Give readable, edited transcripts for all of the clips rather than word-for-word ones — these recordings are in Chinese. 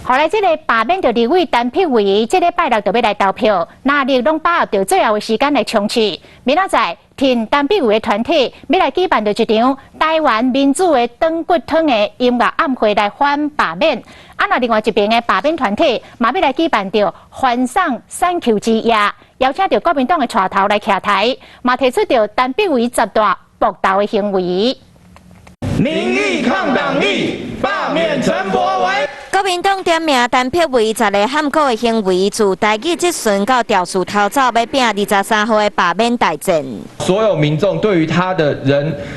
后来这个罢免着立委陈碧维，这个拜六就要来投票，那力拢把握着最后的时间来冲刺。明仔载，挺陈碧维的团体要来举办着一场台湾民主的长骨汤的音乐晚会来反罢免。那另外一边的罢免团体嘛要来举办着欢送三 Q 之夜，邀请着国民党的带头来徛台，嘛提出着陈碧维集团搏斗的行为。民意抗党力，罢免陈柏惟。国民党点名陈碧维10个喊告的行为，自台记即阵到调处逃走，要拼23号的罢免大战。所有民众对于他的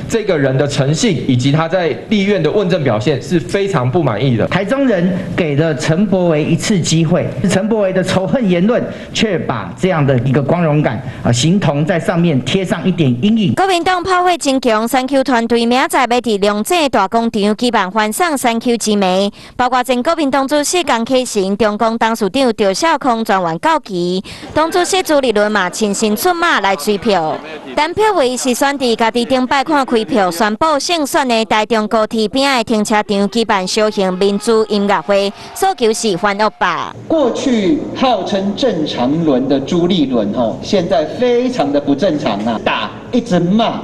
这个人的诚信以及他在立院的问政表现是非常不满意的。台中人给了陈柏惟一次机会，陈柏惟的仇恨言论却把这样的一个光荣感形同在上面贴上一点阴影。国民党炮火真强，3Q 团队明仔载要伫龙井大广场举办欢送3Q 之暝，包括前国民党主席江启臣、中共董事长赵少康专员告急，党主席朱立伦嘛亲身出马来催票。陈碧维是选伫家己顶摆看开票宣布胜选的台中高铁边的停车场举办小型民主音乐会，诉求是反恶霸。过去号称正常轮的朱立伦现在非常的不正常啊，一直骂，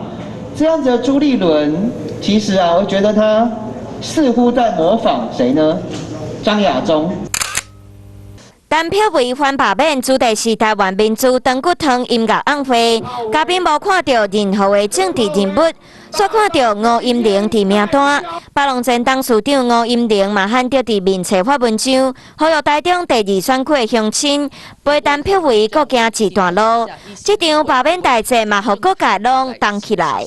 这样子的朱立伦，其实我觉得他似乎在模仿谁呢？张亚中。陈碧维反罢免主题是台湾民主长骨汤音乐晚会，嘉宾无看到任何的政治人物，却看到吴音玲伫名单。巴龙前董事长吴音玲嘛喊着伫面册发文章，呼吁台中第2选区的乡亲陪陈碧维各行一段路。这场罢免大战嘛，互各界拢动起来。